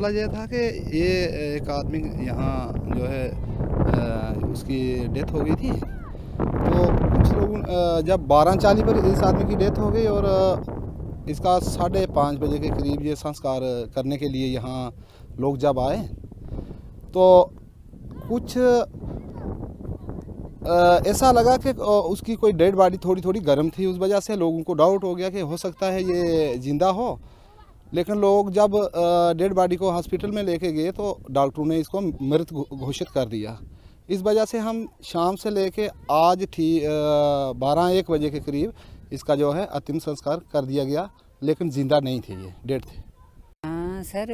मामला ये था कि ये एक आदमी यहाँ जो है उसकी डेथ हो गई थी। तो कुछ लोग जब 12:40 पर इस आदमी की डेथ हो गई और इसका 5:30 बजे के करीब ये संस्कार करने के लिए यहाँ लोग जब आए तो कुछ ऐसा लगा कि उसकी कोई डेड बॉडी थोड़ी थोड़ी गर्म थी। उस वजह से लोगों को डाउट हो गया कि हो सकता है ये ज़िंदा हो। लेकिन लोग जब डेड बॉडी को हॉस्पिटल में लेके गए तो डॉक्टरों ने इसको मृत घोषित कर दिया। इस वजह से हम शाम से लेके आज 12-1 बजे के करीब इसका जो है अंतिम संस्कार कर दिया गया, लेकिन ज़िंदा नहीं थे, ये डेड थे। सर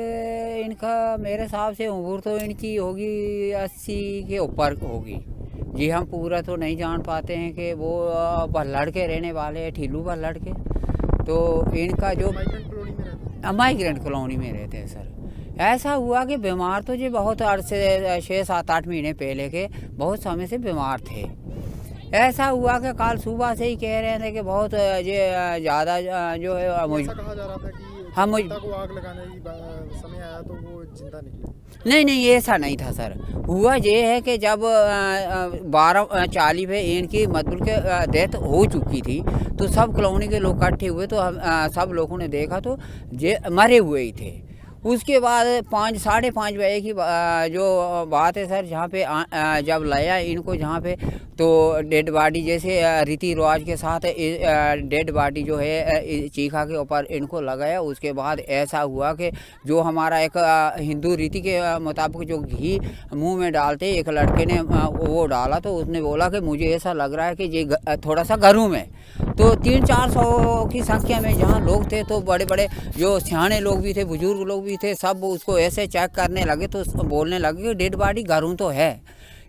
इनका मेरे हिसाब से उम्र तो इनकी होगी 80 के ऊपर होगी जी। हम पूरा तो नहीं जान पाते हैं कि वो भल्लड़ के रहने वाले हैं, ठीलू भल्लड़ के। तो इनका जो माइग्रेंट कॉलोनी में रहते हैं सर। ऐसा हुआ कि बीमार तो जी बहुत अरसे 6-7-8 महीने पहले के बहुत समय से बीमार थे। ऐसा हुआ कि कल सुबह से ही कह रहे थे कि बहुत ये ज़्यादा जो है कहा जा रहा था कि हम को आग लगाने की समय आया तो वो जिंदा निकले। नहीं ऐसा नहीं था सर। हुआ ये है कि जब 12:40 पे इनकी मतलब के डेथ हो चुकी थी तो सब कॉलोनी के लोग इकट्ठे हुए तो हम सब लोगों ने देखा तो ये मरे हुए ही थे। उसके बाद 5-5:30 बजे की जो बात है सर, जहाँ पे जब लाया इनको जहाँ पे तो डेड बॉडी जैसे रीति रिवाज के साथ डेड बॉडी जो है चीखा के ऊपर इनको लगाया। उसके बाद ऐसा हुआ कि जो हमारा एक हिंदू रीति के मुताबिक जो घी मुंह में डालते एक लड़के ने वो डाला तो उसने बोला कि मुझे ऐसा लग रहा है कि ये थोड़ा सा गर्म है। तो 300-400 की संख्या में जहाँ लोग थे तो बड़े बड़े जो सियाने लोग भी थे, बुजुर्ग लोग भी थे, सब उसको ऐसे चेक करने लगे तो बोलने लगे कि डेड बॉडी गर्म तो है।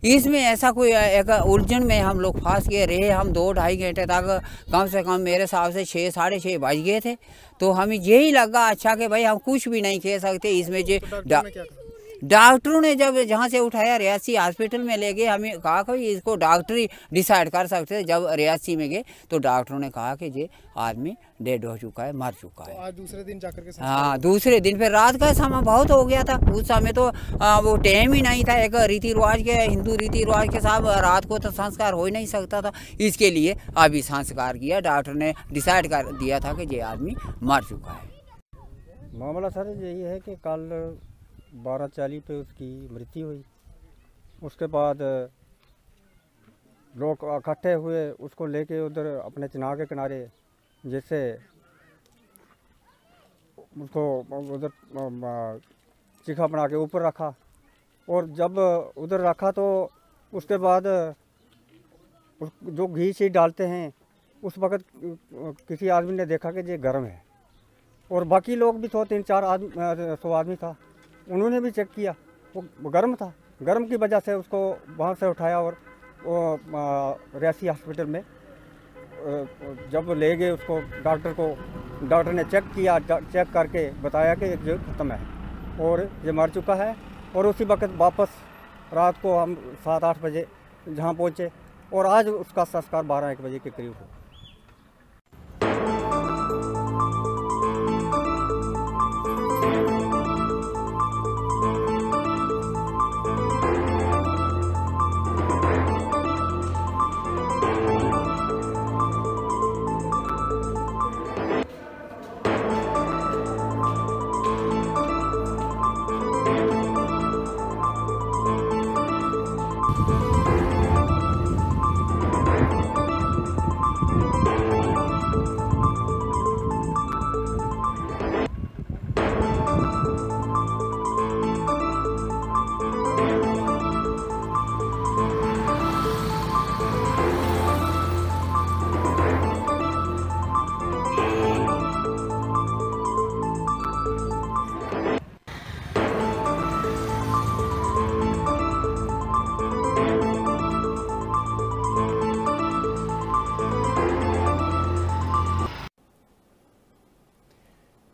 इसमें ऐसा कोई एक उलझन में हम लोग फंस के रहे। हम 2-2.5 घंटे तक कम से कम मेरे हिसाब से 6-6:30 बज गए थे। तो हमें यही लगा अच्छा कि भाई हम कुछ भी नहीं कह सकते इसमें। जो डॉक्टरों ने जब जहाँ से उठाया रियासी हॉस्पिटल में ले गए, हमें कहा कि इसको डॉक्टर ही डिसाइड कर सकते थे। जब रियासी में गए तो डॉक्टरों ने कहा कि ये आदमी डेड हो चुका है, मर चुका है। तो आज दूसरे दिन जाकर के हाँ, दूसरे दिन फिर रात का समय बहुत हो गया था। उस समय तो वो टाइम ही नहीं था। एक रीति रिवाज के हिंदू रीति रिवाज के साथ रात को तो संस्कार हो ही नहीं सकता था। इसके लिए अभी संस्कार किया, डॉक्टर ने डिसाइड कर दिया था कि ये आदमी मर चुका है। मामला सर यही है कि कल 12:40 पे उसकी मृत्यु हुई। उसके बाद लोग इकट्ठे हुए, उसको लेके उधर अपने चिनाब के किनारे जैसे उसको उधर चीखा बना के ऊपर रखा। और जब उधर रखा तो उसके बाद जो घी शी डालते हैं उस वक़्त किसी आदमी ने देखा कि ये गर्म है। और बाकी लोग भी 300-400 आदमी था, उन्होंने भी चेक किया, वो गर्म था। गर्म की वजह से उसको वहाँ से उठाया और वो रियासी हॉस्पिटल में जब ले गए उसको डॉक्टर ने चेक किया। चेक करके बताया कि जो ख़त्म है और ये मर चुका है। और उसी वक्त वापस रात को हम 7-8 बजे जहाँ पहुँचे और आज उसका संस्कार 12-1 बजे के करीब हुआ।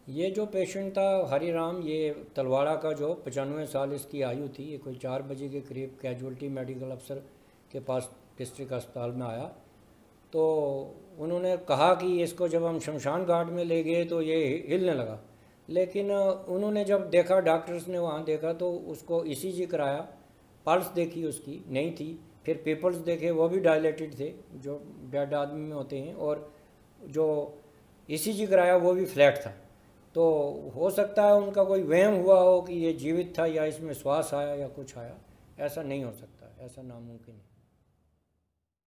ये जो पेशेंट था हरिराम, ये तलवाड़ा का, जो 95 साल इसकी आयु थी। ये कोई 4 बजे के करीब कैजुअल्टी मेडिकल अफसर के पास डिस्ट्रिक्ट अस्पताल में आया तो उन्होंने कहा कि इसको जब हम शमशान घाट में ले गए तो ये हिलने लगा। लेकिन उन्होंने जब देखा, डॉक्टर्स ने वहाँ देखा तो उसको ईसीजी कराया, पल्स देखी उसकी नहीं थी, फिर पेपर्स देखे वो भी डायलेटेड थे जो डेड आदमी में होते हैं, और जो ईसीजी कराया वो भी फ्लैट था। तो हो सकता है उनका कोई वहम हुआ हो कि ये जीवित था या इसमें श्वास आया या कुछ आया, ऐसा नहीं हो सकता, ऐसा नामुमकिन है।